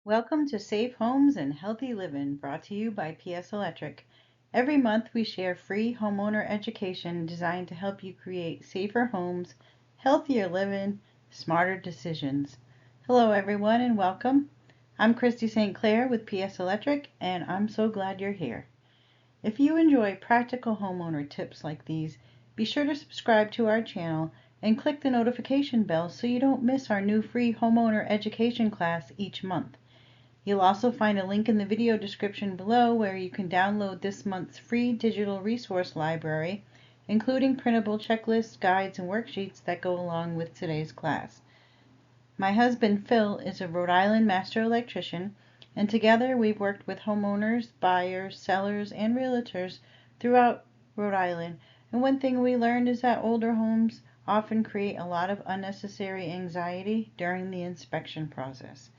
Welcome to Safe Homes and Healthy Living, brought to you by PS Electric. Every month we share free homeowner education designed to help you create safer homes, healthier living, smarter decisions. Hello everyone and welcome. I'm Christy St. Clair with PS Electric and I'm so glad you're here. If you enjoy practical homeowner tips like these, be sure to subscribe to our channel and click the notification bell so you don't miss our new free homeowner education class each month. You'll also find a link in the video description below where you can download this month's free digital resource library, including printable checklists, guides, and worksheets that go along with today's class. My husband Phil is a Rhode Island master electrician, and together we've worked with homeowners, buyers, sellers, and realtors throughout Rhode Island. And one thing we learned is that older homes often create a lot of unnecessary anxiety during the inspection process.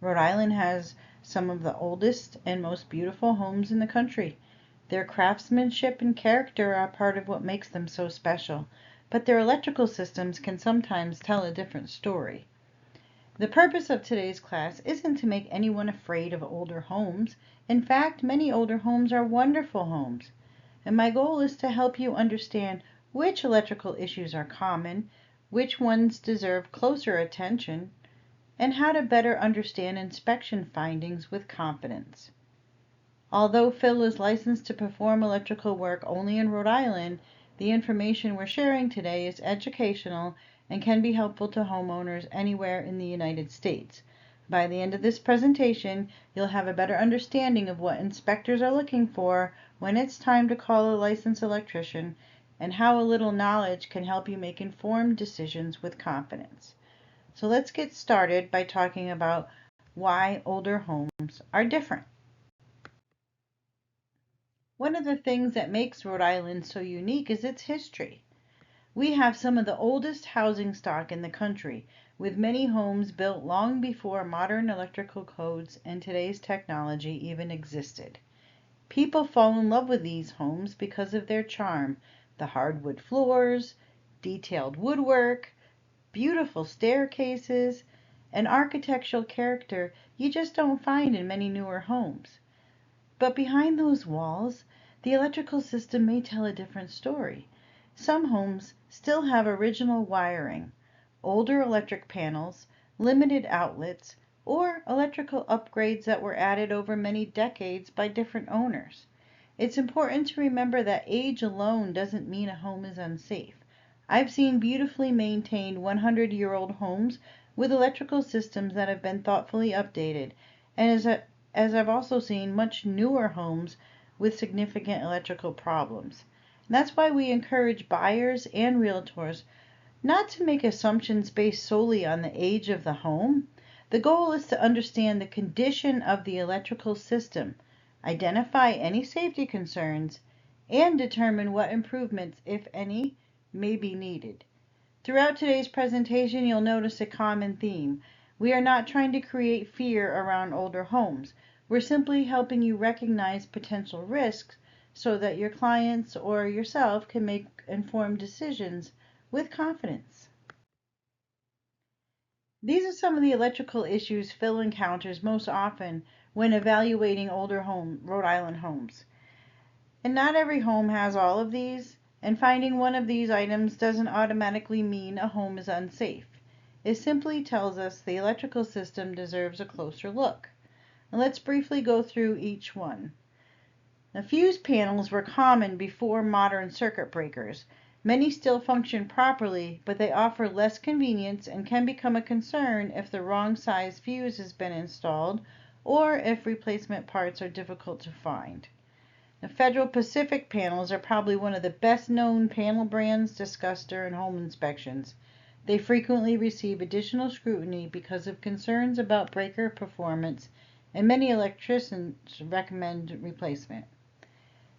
Rhode Island has some of the oldest and most beautiful homes in the country. Their craftsmanship and character are part of what makes them so special, but their electrical systems can sometimes tell a different story. The purpose of today's class isn't to make anyone afraid of older homes. In fact, many older homes are wonderful homes. And my goal is to help you understand which electrical issues are common, which ones deserve closer attention, and how to better understand inspection findings with confidence. Although Phil is licensed to perform electrical work only in Rhode Island, the information we're sharing today is educational and can be helpful to homeowners anywhere in the United States. By the end of this presentation, you'll have a better understanding of what inspectors are looking for when it's time to call a licensed electrician, and how a little knowledge can help you make informed decisions with confidence. So let's get started by talking about why older homes are different. One of the things that makes Rhode Island so unique is its history. We have some of the oldest housing stock in the country, with many homes built long before modern electrical codes and today's technology even existed. People fall in love with these homes because of their charm, the hardwood floors, detailed woodwork, beautiful staircases, and architectural character you just don't find in many newer homes. But behind those walls, the electrical system may tell a different story. Some homes still have original wiring, older electric panels, limited outlets, or electrical upgrades that were added over many decades by different owners. It's important to remember that age alone doesn't mean a home is unsafe. I've seen beautifully maintained 100-year-old homes with electrical systems that have been thoughtfully updated, and as I've also seen much newer homes with significant electrical problems. And that's why we encourage buyers and realtors not to make assumptions based solely on the age of the home. The goal is to understand the condition of the electrical system, identify any safety concerns, and determine what improvements, if any, may be needed. Throughout today's presentation, you'll notice a common theme. We are not trying to create fear around older homes. We're simply helping you recognize potential risks so that your clients or yourself can make informed decisions with confidence. These are some of the electrical issues Phil encounters most often when evaluating older Rhode Island homes. And not every home has all of these, and finding one of these items doesn't automatically mean a home is unsafe. It simply tells us the electrical system deserves a closer look. And let's briefly go through each one. The fuse panels were common before modern circuit breakers. Many still function properly, but they offer less convenience and can become a concern if the wrong size fuse has been installed or if replacement parts are difficult to find. The Federal Pacific panels are probably one of the best known panel brands discussed during home inspections. They frequently receive additional scrutiny because of concerns about breaker performance, and many electricians recommend replacement.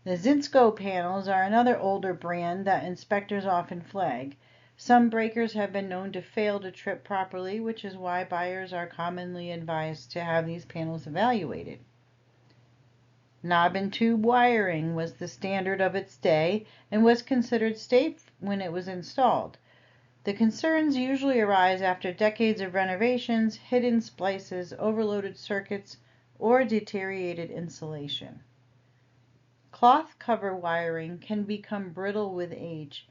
The Zinsco panels are another older brand that inspectors often flag. Some breakers have been known to fail to trip properly, which is why buyers are commonly advised to have these panels evaluated. Knob and tube wiring was the standard of its day and was considered safe when it was installed. The concerns usually arise after decades of renovations, hidden splices, overloaded circuits, or deteriorated insulation. Cloth cover wiring can become brittle with age.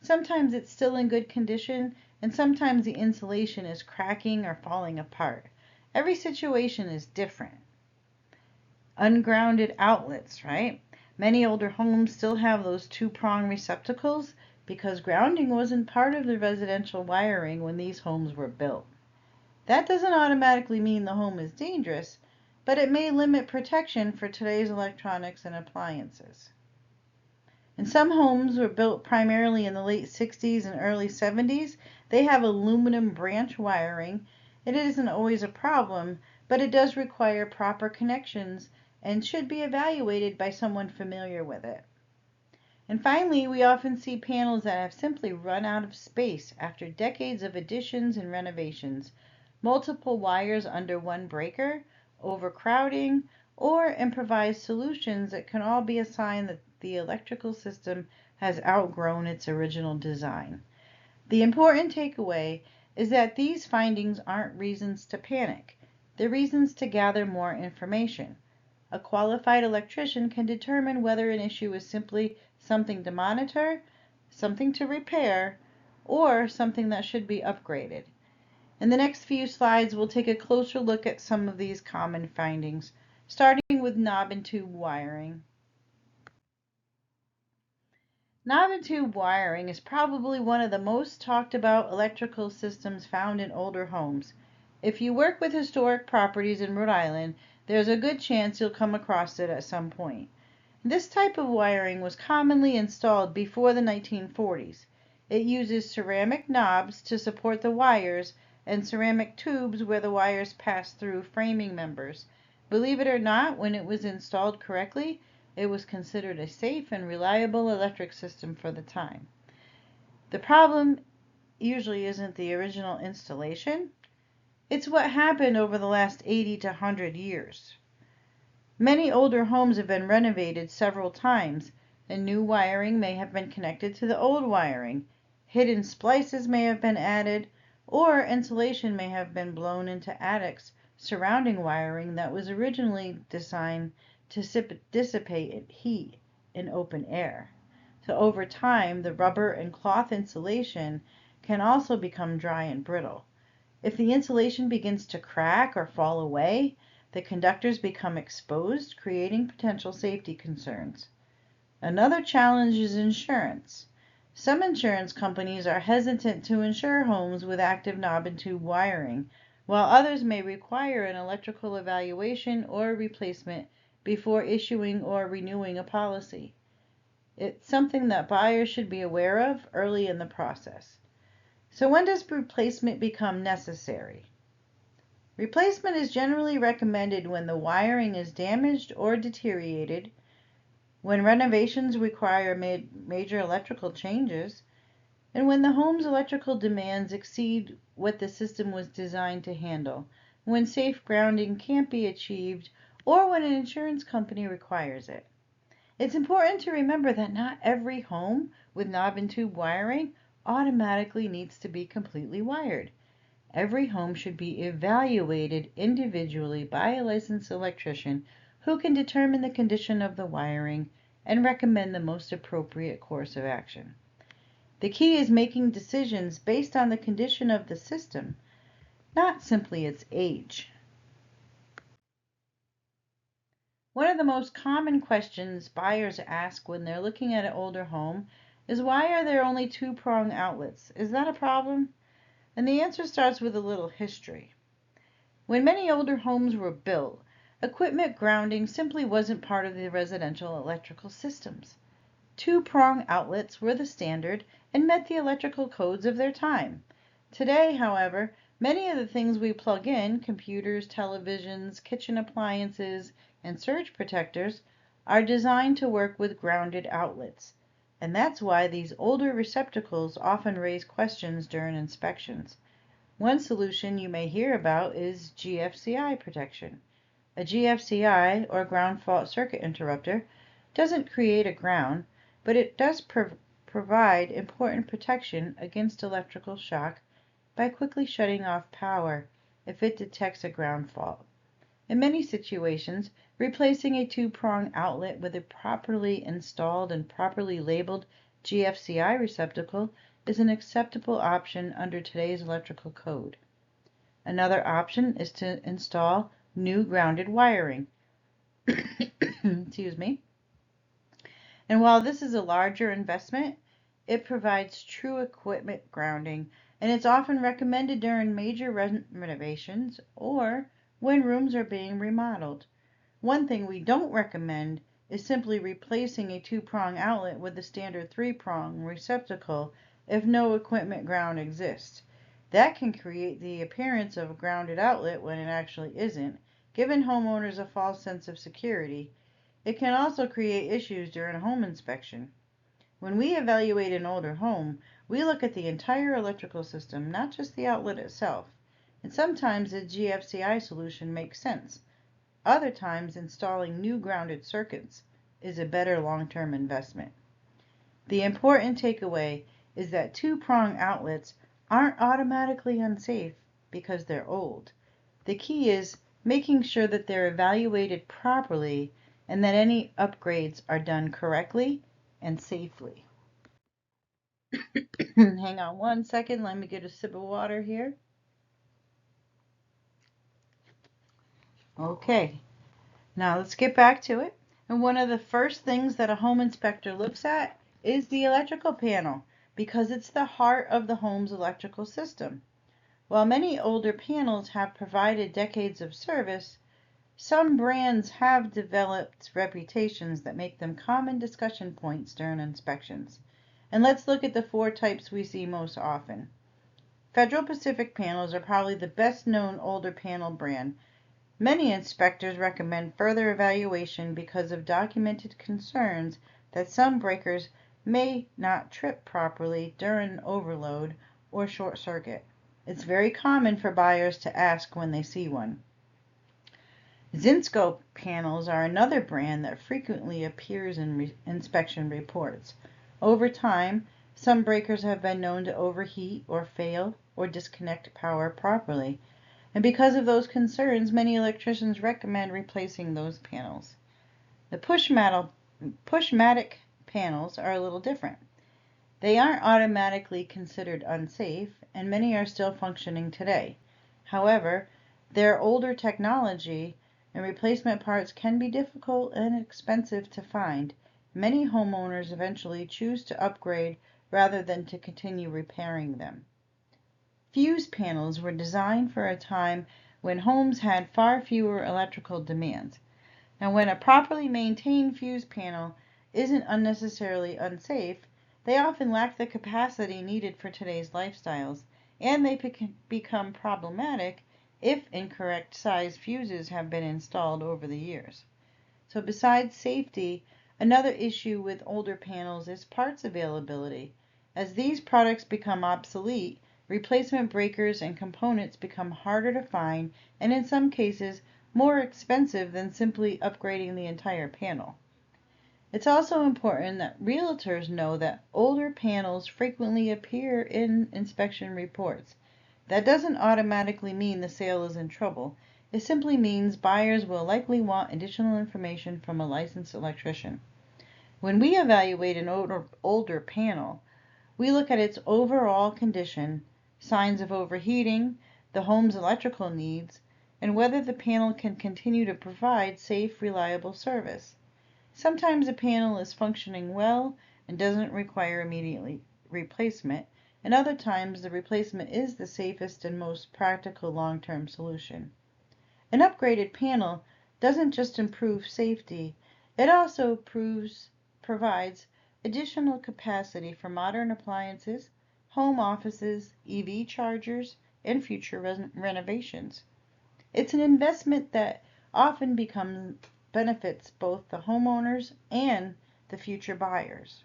Sometimes it's still in good condition, and sometimes the insulation is cracking or falling apart. Every situation is different. Ungrounded outlets, right? Many older homes still have those two-prong receptacles because grounding wasn't part of the residential wiring when these homes were built. That doesn't automatically mean the home is dangerous, but it may limit protection for today's electronics and appliances. And some homes were built primarily in the late 60s and early 70s. They have aluminum branch wiring. It isn't always a problem, but it does require proper connections and should be evaluated by someone familiar with it. And finally, we often see panels that have simply run out of space after decades of additions and renovations. Multiple wires under one breaker, overcrowding, or improvised solutions that can all be a sign that the electrical system has outgrown its original design. The important takeaway is that these findings aren't reasons to panic. They're reasons to gather more information. A qualified electrician can determine whether an issue is simply something to monitor, something to repair, or something that should be upgraded. In the next few slides, we'll take a closer look at some of these common findings, starting with knob and tube wiring. Knob and tube wiring is probably one of the most talked about electrical systems found in older homes. If you work with historic properties in Rhode Island, there's a good chance you'll come across it at some point. This type of wiring was commonly installed before the 1940s. It uses ceramic knobs to support the wires and ceramic tubes where the wires pass through framing members. Believe it or not, when it was installed correctly, it was considered a safe and reliable electric system for the time. The problem usually isn't the original installation. It's what happened over the last 80 to 100 years. Many older homes have been renovated several times, and new wiring may have been connected to the old wiring. Hidden splices may have been added, or insulation may have been blown into attics surrounding wiring that was originally designed to dissipate heat in open air. So over time, the rubber and cloth insulation can also become dry and brittle. If the insulation begins to crack or fall away, the conductors become exposed, creating potential safety concerns. Another challenge is insurance. Some insurance companies are hesitant to insure homes with active knob and tube wiring, while others may require an electrical evaluation or replacement before issuing or renewing a policy. It's something that buyers should be aware of early in the process. So when does replacement become necessary? Replacement is generally recommended when the wiring is damaged or deteriorated, when renovations require major electrical changes, and when the home's electrical demands exceed what the system was designed to handle, when safe grounding can't be achieved, or when an insurance company requires it. It's important to remember that not every home with knob and tube wiring automatically needs to be completely wired. Every home should be evaluated individually by a licensed electrician who can determine the condition of the wiring and recommend the most appropriate course of action. The key is making decisions based on the condition of the system, not simply its age. One of the most common questions buyers ask when they're looking at an older home is, why are there only two-prong outlets? Is that a problem? And the answer starts with a little history. When many older homes were built, equipment grounding simply wasn't part of the residential electrical systems. Two-prong outlets were the standard and met the electrical codes of their time. Today, however, many of the things we plug in, computers, televisions, kitchen appliances, and surge protectors, are designed to work with grounded outlets. And that's why these older receptacles often raise questions during inspections. One solution you may hear about is GFCI protection. A GFCI, or ground fault circuit interrupter, doesn't create a ground, but it does provide important protection against electrical shock by quickly shutting off power if it detects a ground fault. In many situations, replacing a two-prong outlet with a properly installed and properly labeled GFCI receptacle is an acceptable option under today's electrical code. Another option is to install new grounded wiring. Excuse me. And while this is a larger investment, it provides true equipment grounding, and it's often recommended during major renovations or when rooms are being remodeled. One thing we don't recommend is simply replacing a two-prong outlet with a standard three-prong receptacle if no equipment ground exists. That can create the appearance of a grounded outlet when it actually isn't, giving homeowners a false sense of security. It can also create issues during a home inspection. When we evaluate an older home, we look at the entire electrical system, not just the outlet itself. And sometimes a GFCI solution makes sense. Other times, installing new grounded circuits is a better long-term investment. The important takeaway is that two-prong outlets aren't automatically unsafe because they're old. The key is making sure that they're evaluated properly and that any upgrades are done correctly and safely. Hang on one second, let me get a sip of water here. Okay, now let's get back to it. And one of the first things that a home inspector looks at is the electrical panel because it's the heart of the home's electrical system. While many older panels have provided decades of service, some brands have developed reputations that make them common discussion points during inspections. And let's look at the 4 types we see most often. Federal Pacific panels are probably the best known older panel brand. Many inspectors recommend further evaluation because of documented concerns that some breakers may not trip properly during overload or short circuit. It's very common for buyers to ask when they see one. Zinsco panels are another brand that frequently appears in inspection reports. Over time, some breakers have been known to overheat or fail or disconnect power properly. And because of those concerns, many electricians recommend replacing those panels. The pushmatic panels are a little different. They aren't automatically considered unsafe, and many are still functioning today. However, their older technology and replacement parts can be difficult and expensive to find. Many homeowners eventually choose to upgrade rather than to continue repairing them. Fuse panels were designed for a time when homes had far fewer electrical demands. Now, when a properly maintained fuse panel isn't unnecessarily unsafe, they often lack the capacity needed for today's lifestyles, and they become problematic if incorrect size fuses have been installed over the years. So besides safety, another issue with older panels is parts availability. As these products become obsolete, replacement breakers and components become harder to find and in some cases more expensive than simply upgrading the entire panel. It's also important that realtors know that older panels frequently appear in inspection reports. That doesn't automatically mean the sale is in trouble. It simply means buyers will likely want additional information from a licensed electrician. When we evaluate an older panel, we look at its overall condition, signs of overheating, the home's electrical needs, and whether the panel can continue to provide safe, reliable service. Sometimes a panel is functioning well and doesn't require immediate replacement, and other times the replacement is the safest and most practical long-term solution. An upgraded panel doesn't just improve safety, it also provides additional capacity for modern appliances, home offices, EV chargers, and future renovations. It's an investment that often benefits both the homeowners and the future buyers.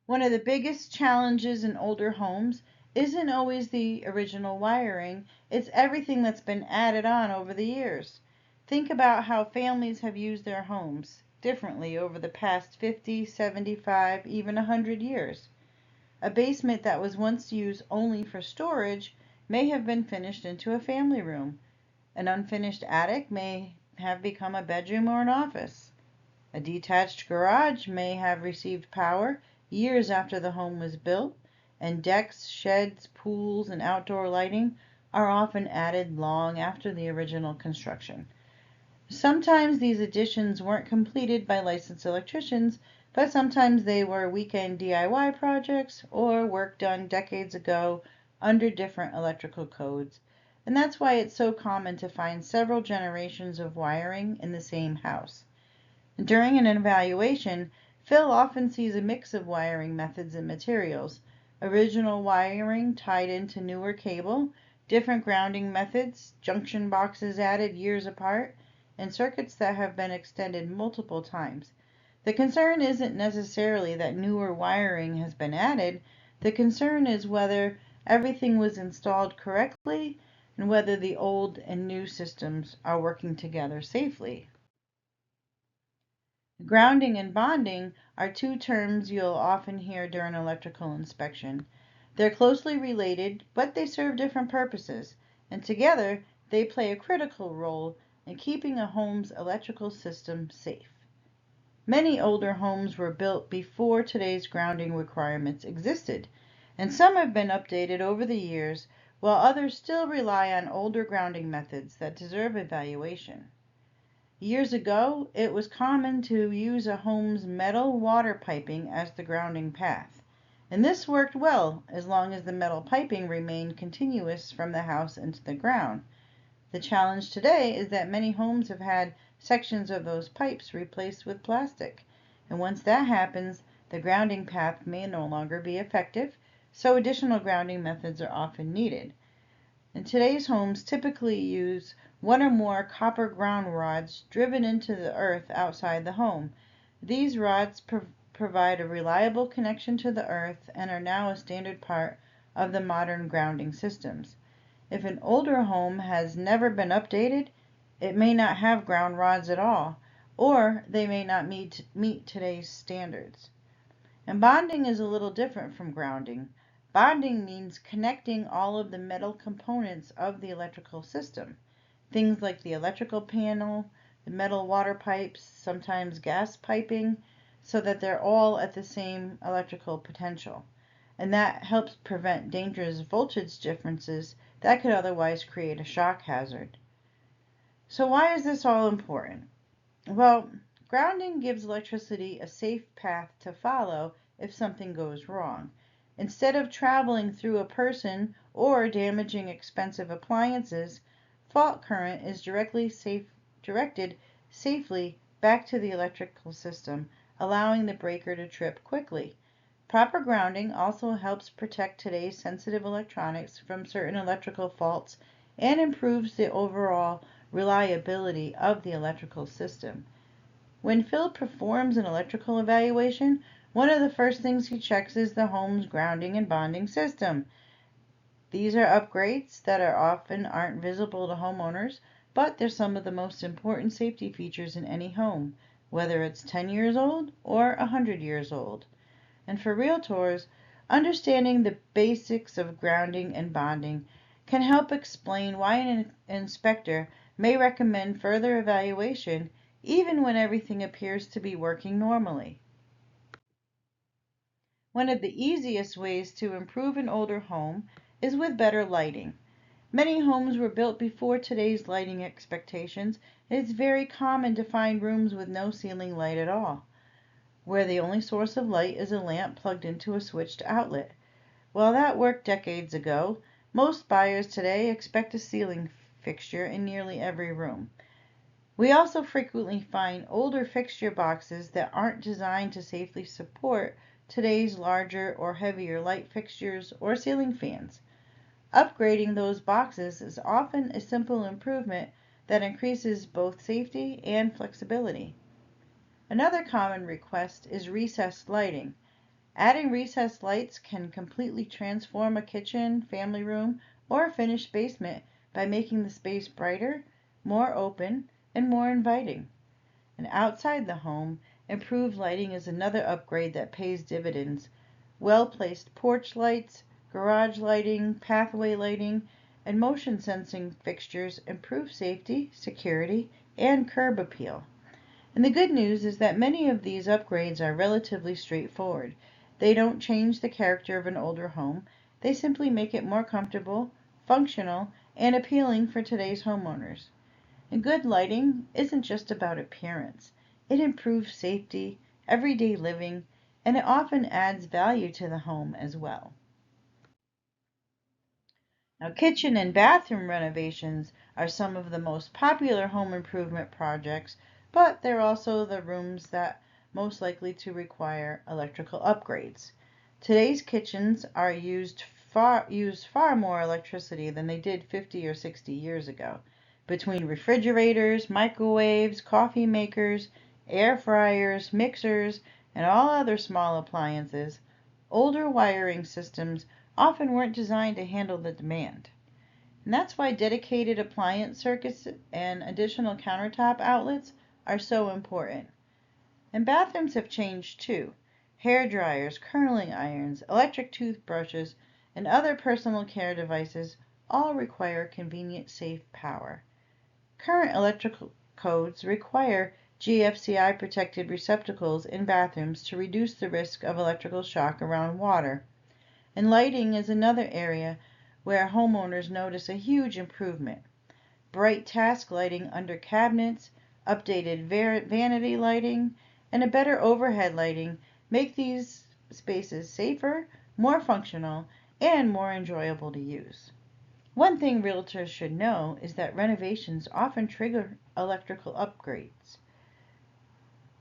One of the biggest challenges in older homes isn't always the original wiring, it's everything that's been added on over the years. Think about how families have used their homes. differently over the past 50, 75, even 100 years. A basement that was once used only for storage may have been finished into a family room. An unfinished attic may have become a bedroom or an office. A detached garage may have received power years after the home was built, and decks, sheds, pools, and outdoor lighting are often added long after the original construction. Sometimes these additions weren't completed by licensed electricians, but sometimes they were weekend DIY projects or work done decades ago under different electrical codes. And that's why it's so common to find several generations of wiring in the same house. During an evaluation, Phil often sees a mix of wiring methods and materials: original wiring tied into newer cable, different grounding methods, junction boxes added years apart, and circuits that have been extended multiple times. The concern isn't necessarily that newer wiring has been added. The concern is whether everything was installed correctly and whether the old and new systems are working together safely. Grounding and bonding are two terms you'll often hear during electrical inspection. They're closely related, but they serve different purposes, and together they play a critical role in keeping a home's electrical system safe. Many older homes were built before today's grounding requirements existed, and some have been updated over the years, while others still rely on older grounding methods that deserve evaluation. Years ago, it was common to use a home's metal water piping as the grounding path, and this worked well as long as the metal piping remained continuous from the house into the ground. The challenge today is that many homes have had sections of those pipes replaced with plastic, and once that happens, the grounding path may no longer be effective, so additional grounding methods are often needed. And today's homes typically use one or more copper ground rods driven into the earth outside the home. These rods provide a reliable connection to the earth and are now a standard part of the modern grounding systems. If an older home has never been updated, it may not have ground rods at all, or they may not meet today's standards. And bonding is a little different from grounding. Bonding means connecting all of the metal components of the electrical system, things like the electrical panel, the metal water pipes, sometimes gas piping, so that they're all at the same electrical potential. And that helps prevent dangerous voltage differences that could otherwise create a shock hazard. So why is this all important? Well, grounding gives electricity a safe path to follow if something goes wrong. Instead of traveling through a person or damaging expensive appliances, fault current is directed safely back to the electrical system, allowing the breaker to trip quickly. Proper grounding also helps protect today's sensitive electronics from certain electrical faults and improves the overall reliability of the electrical system. When Phil performs an electrical evaluation, one of the first things he checks is the home's grounding and bonding system. These are upgrades that often aren't visible to homeowners, but they're some of the most important safety features in any home, whether it's 10 years old or 100 years old. And for realtors, understanding the basics of grounding and bonding can help explain why an inspector may recommend further evaluation even when everything appears to be working normally. One of the easiest ways to improve an older home is with better lighting. Many homes were built before today's lighting expectations, and it's very common to find rooms with no ceiling light at all, where the only source of light is a lamp plugged into a switched outlet. Well, that worked decades ago. Most buyers today expect a ceiling fixture in nearly every room. We also frequently find older fixture boxes that aren't designed to safely support today's larger or heavier light fixtures or ceiling fans. Upgrading those boxes is often a simple improvement that increases both safety and flexibility. Another common request is recessed lighting. Adding recessed lights can completely transform a kitchen, family room, or a finished basement by making the space brighter, more open, and more inviting. And outside the home, improved lighting is another upgrade that pays dividends. Well-placed porch lights, garage lighting, pathway lighting, and motion sensing fixtures improve safety, security, and curb appeal. And the good news is that many of these upgrades are relatively straightforward. They don't change the character of an older home, they simply make it more comfortable, functional, and appealing for today's homeowners. And good lighting isn't just about appearance. It improves safety, everyday living, and it often adds value to the home as well. Now, kitchen and bathroom renovations are some of the most popular home improvement projects, but they're also the rooms that most likely to require electrical upgrades. Today's kitchens are use far more electricity than they did 50 or 60 years ago. Between refrigerators, microwaves, coffee makers, air fryers, mixers, and all other small appliances, older wiring systems often weren't designed to handle the demand. And that's why dedicated appliance circuits and additional countertop outlets are so important. And bathrooms have changed too. Hair dryers, curling irons, electric toothbrushes, and other personal care devices all require convenient, safe power. Current electrical codes require GFCI protected receptacles in bathrooms to reduce the risk of electrical shock around water. And lighting is another area where homeowners notice a huge improvement. Bright task lighting under cabinets, updated vanity lighting, and a better overhead lighting make these spaces safer, more functional, and more enjoyable to use. One thing realtors should know is that renovations often trigger electrical upgrades.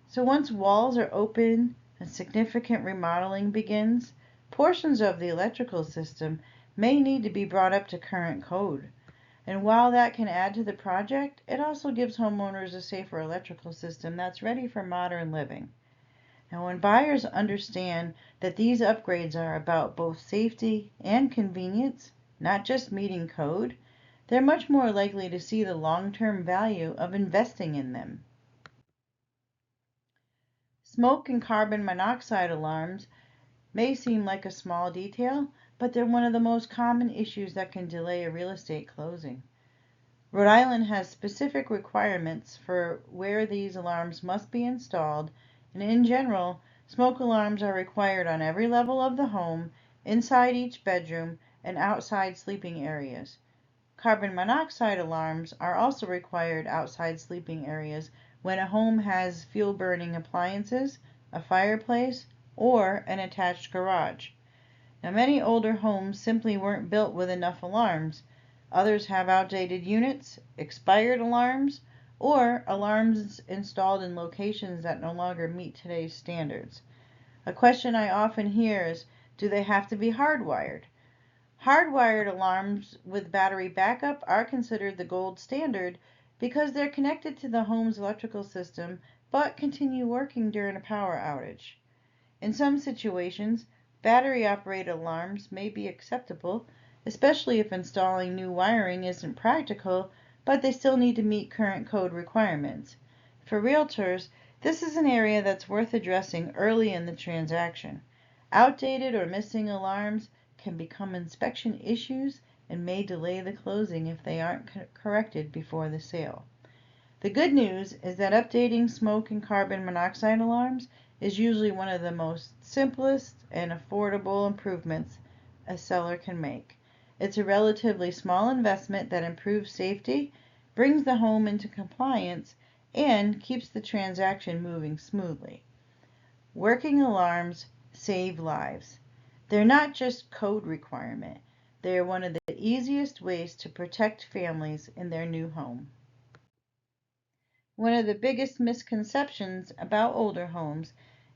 So once walls are open and significant remodeling begins, portions of the electrical system may need to be brought up to current code. And while that can add to the project, it also gives homeowners a safer electrical system that's ready for modern living. Now, when buyers understand that these upgrades are about both safety and convenience, not just meeting code, they're much more likely to see the long-term value of investing in them. Smoke and carbon monoxide alarms may seem like a small detail, but they're one of the most common issues that can delay a real estate closing. Rhode Island has specific requirements for where these alarms must be installed, and in general, smoke alarms are required on every level of the home, inside each bedroom, and outside sleeping areas. Carbon monoxide alarms are also required outside sleeping areas when a home has fuel burning appliances, a fireplace, or an attached garage. Now, many older homes simply weren't built with enough alarms. Others have outdated units, expired alarms, or alarms installed in locations that no longer meet today's standards. A question I often hear is, do they have to be hardwired? Hardwired alarms with battery backup are considered the gold standard because they're connected to the home's electrical system but continue working during a power outage. In some situations, battery operated alarms may be acceptable, especially if installing new wiring isn't practical, but they still need to meet current code requirements. For realtors, this is an area that's worth addressing early in the transaction. Outdated or missing alarms can become inspection issues and may delay the closing if they aren't corrected before the sale. The good news is that updating smoke and carbon monoxide alarms is usually one of the most simplest and affordable improvements a seller can make. It's a relatively small investment that improves safety, brings the home into compliance, and keeps the transaction moving smoothly. Working alarms save lives. They're not just code requirement. They are one of the easiest ways to protect families in their new home. One of the biggest misconceptions about older homes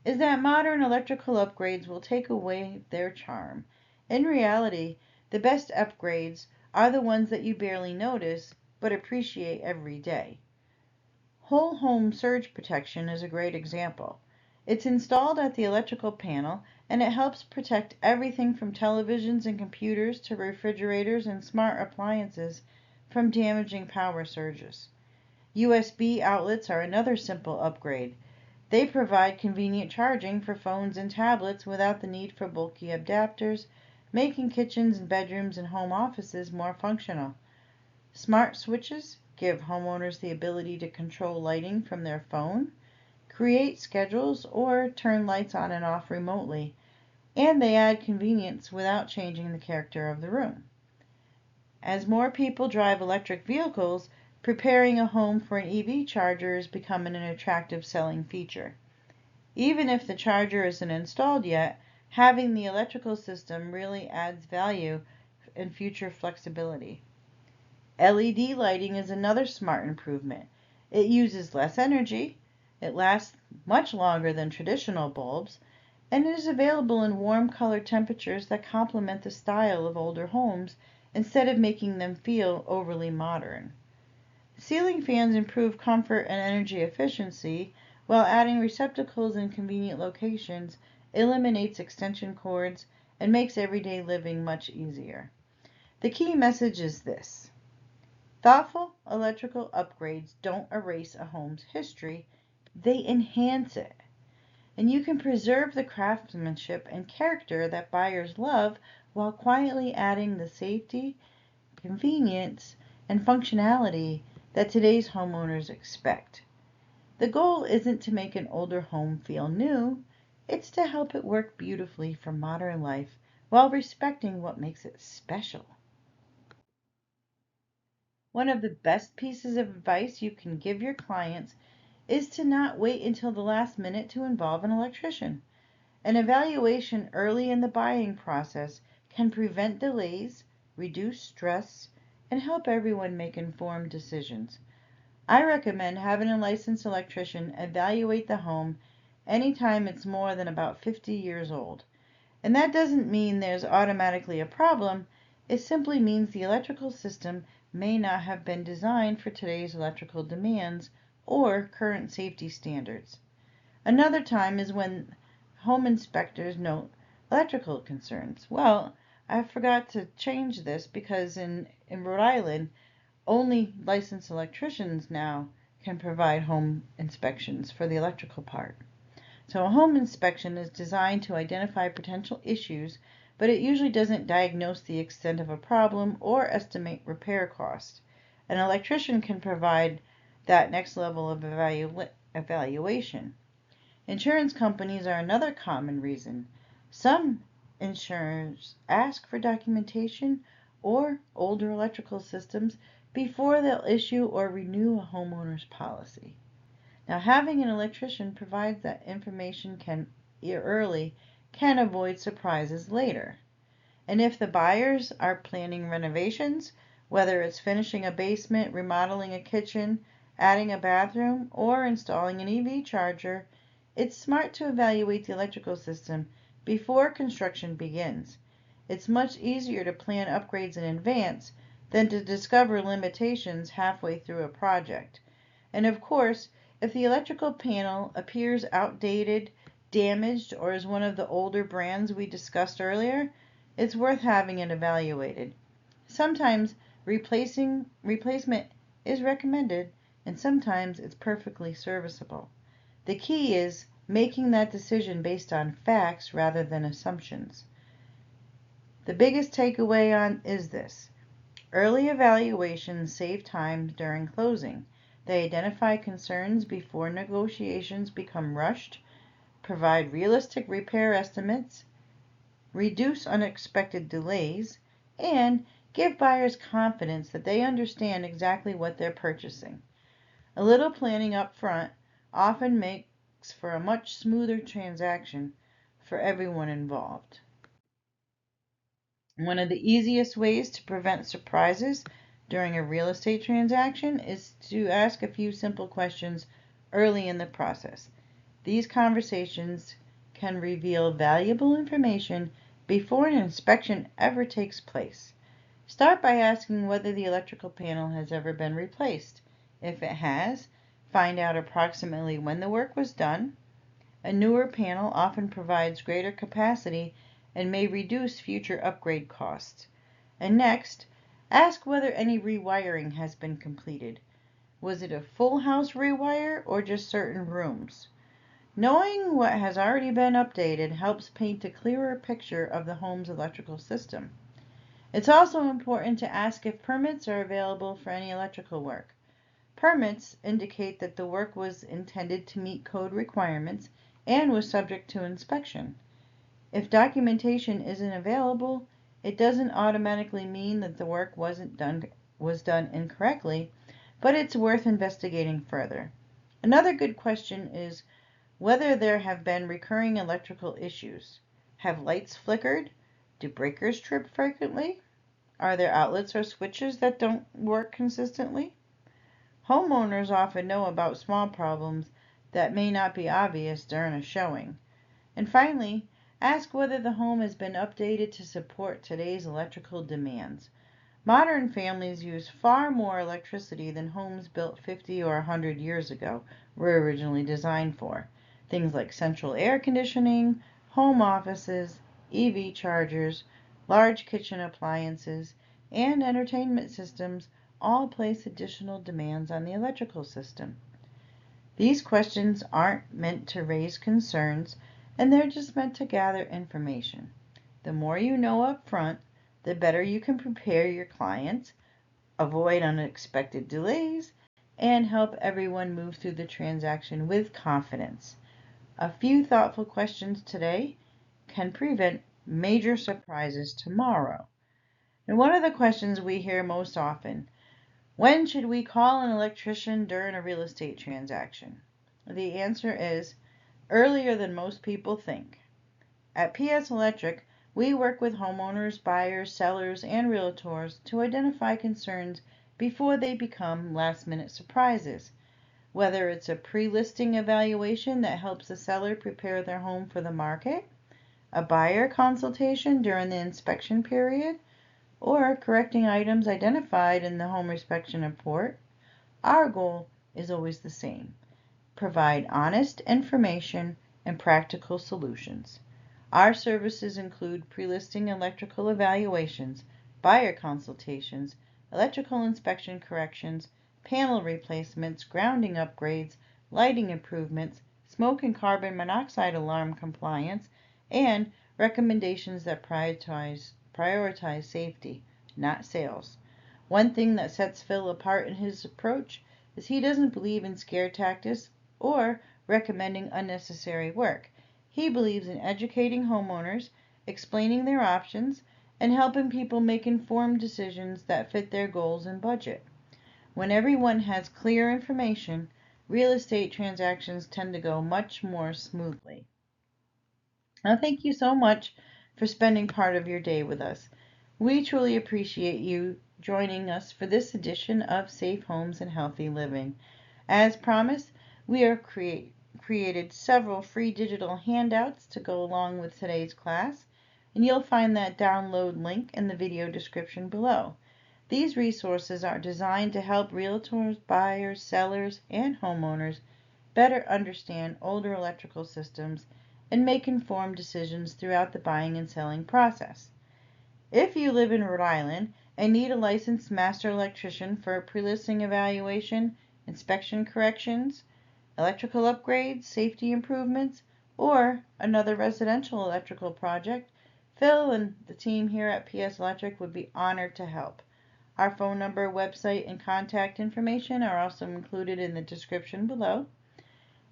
is that modern electrical upgrades will take away their charm. In reality, the best upgrades are the ones that you barely notice but appreciate every day. Whole home surge protection is a great example. It's installed at the electrical panel and it helps protect everything from televisions and computers to refrigerators and smart appliances from damaging power surges. USB outlets are another simple upgrade. They provide convenient charging for phones and tablets without the need for bulky adapters, making kitchens and bedrooms and home offices more functional. Smart switches give homeowners the ability to control lighting from their phone, create schedules, or turn lights on and off remotely, and they add convenience without changing the character of the room. As more people drive electric vehicles, preparing a home for an EV charger is becoming an attractive selling feature. Even if the charger isn't installed yet, having the electrical system really adds value and future flexibility. LED lighting is another smart improvement. It uses less energy, it lasts much longer than traditional bulbs, and it is available in warm color temperatures that complement the style of older homes instead of making them feel overly modern. Ceiling fans improve comfort and energy efficiency, while adding receptacles in convenient locations eliminates extension cords and makes everyday living much easier. The key message is this: thoughtful electrical upgrades don't erase a home's history, they enhance it. And you can preserve the craftsmanship and character that buyers love while quietly adding the safety, convenience, and functionality that today's homeowners expect. The goal isn't to make an older home feel new, it's to help it work beautifully for modern life while respecting what makes it special. One of the best pieces of advice you can give your clients is to not wait until the last minute to involve an electrician. An evaluation early in the buying process can prevent delays, reduce stress, and help everyone make informed decisions. I recommend having a licensed electrician evaluate the home anytime it's more than about 50 years old. And that doesn't mean there's automatically a problem, it simply means the electrical system may not have been designed for today's electrical demands or current safety standards. Another time is when home inspectors note electrical concerns. Well, I forgot to change this because in Rhode Island, only licensed electricians now can provide home inspections for the electrical part. So a home inspection is designed to identify potential issues, but it usually doesn't diagnose the extent of a problem or estimate repair costs. An electrician can provide that next level of evaluation. Insurance companies are another common reason. Some insurers ask for documentation or older electrical systems before they'll issue or renew a homeowner's policy. Now, having an electrician provide that information early can avoid surprises later. And if the buyers are planning renovations, whether it's finishing a basement, remodeling a kitchen, adding a bathroom, or installing an EV charger, it's smart to evaluate the electrical system before construction begins. It's much easier to plan upgrades in advance than to discover limitations halfway through a project. And of course, if the electrical panel appears outdated, damaged, or is one of the older brands we discussed earlier, it's worth having it evaluated. Sometimes replacement is recommended, and sometimes it's perfectly serviceable. The key is making that decision based on facts rather than assumptions. The biggest takeaway is this: early evaluations save time during closing. They identify concerns before negotiations become rushed, provide realistic repair estimates, reduce unexpected delays, and give buyers confidence that they understand exactly what they're purchasing. A little planning up front often makes for a much smoother transaction for everyone involved. One of the easiest ways to prevent surprises during a real estate transaction is to ask a few simple questions early in the process. These conversations can reveal valuable information before an inspection ever takes place. Start by asking whether the electrical panel has ever been replaced. If it has, find out approximately when the work was done. A newer panel often provides greater capacity and may reduce future upgrade costs. And next, ask whether any rewiring has been completed. Was it a full house rewire or just certain rooms? Knowing what has already been updated helps paint a clearer picture of the home's electrical system. It's also important to ask if permits are available for any electrical work. Permits indicate that the work was intended to meet code requirements and was subject to inspection. If documentation isn't available, it doesn't automatically mean that the work was done incorrectly, but it's worth investigating further. Another good question is whether there have been recurring electrical issues. Have lights flickered? Do breakers trip frequently? Are there outlets or switches that don't work consistently? Homeowners often know about small problems that may not be obvious during a showing. And finally, ask whether the home has been updated to support today's electrical demands. Modern families use far more electricity than homes built 50 or 100 years ago were originally designed for. Things like central air conditioning, home offices, EV chargers, large kitchen appliances, and entertainment systems all place additional demands on the electrical system. These questions aren't meant to raise concerns, and they're just meant to gather information. The more you know up front, the better you can prepare your clients, avoid unexpected delays, and help everyone move through the transaction with confidence. A few thoughtful questions today can prevent major surprises tomorrow. And one of the questions we hear most often: when should we call an electrician during a real estate transaction? The answer is earlier than most people think. At PS Electric, we work with homeowners, buyers, sellers, and realtors to identify concerns before they become last-minute surprises. Whether it's a pre-listing evaluation that helps the seller prepare their home for the market, a buyer consultation during the inspection period, or correcting items identified in the home inspection report, our goal is always the same: provide honest information and practical solutions. Our services include pre-listing electrical evaluations, buyer consultations, electrical inspection corrections, panel replacements, grounding upgrades, lighting improvements, smoke and carbon monoxide alarm compliance, and recommendations that prioritize safety, not sales. One thing that sets Phil apart in his approach is he doesn't believe in scare tactics or recommending unnecessary work. He believes in educating homeowners, explaining their options, and helping people make informed decisions that fit their goals and budget. When everyone has clear information, real estate transactions tend to go much more smoothly. Now, thank you so much for spending part of your day with us. We truly appreciate you joining us for this edition of Safe Homes and Healthy Living. As promised, we have created several free digital handouts to go along with today's class, and you'll find that download link in the video description below. These resources are designed to help realtors, buyers, sellers, and homeowners better understand older electrical systems and make informed decisions throughout the buying and selling process. If you live in Rhode Island and need a licensed master electrician for a pre-listing evaluation, inspection corrections, electrical upgrades, safety improvements, or another residential electrical project, Phil and the team here at PS Electric would be honored to help. Our phone number, website, and contact information are also included in the description below.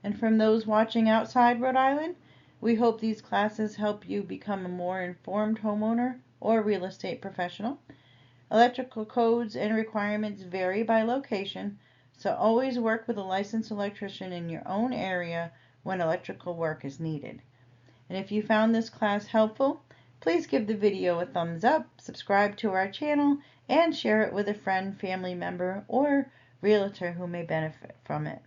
And from those watching outside Rhode Island, we hope these classes help you become a more informed homeowner or real estate professional. Electrical codes and requirements vary by location, so always work with a licensed electrician in your own area when electrical work is needed. And if you found this class helpful, please give the video a thumbs up, subscribe to our channel, and share it with a friend, family member, or realtor who may benefit from it.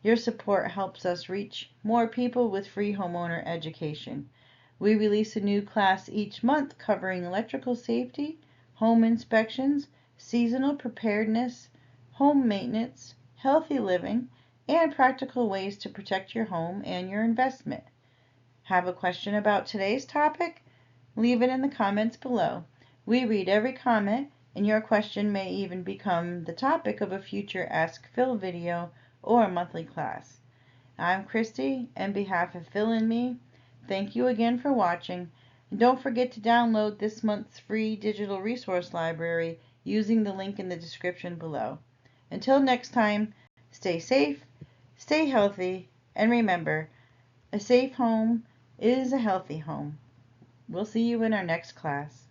Your support helps us reach more people with free homeowner education. We release a new class each month covering electrical safety, home inspections, seasonal preparedness, home maintenance, healthy living, and practical ways to protect your home and your investment. Have a question about today's topic? Leave it in the comments below. We read every comment and your question may even become the topic of a future Ask Phil video or a monthly class. I'm Christy, and on behalf of Phil and me, thank you again for watching, and don't forget to download this month's free digital resource library using the link in the description below. Until next time, stay safe, stay healthy, and remember, a safe home is a healthy home. We'll see you in our next class.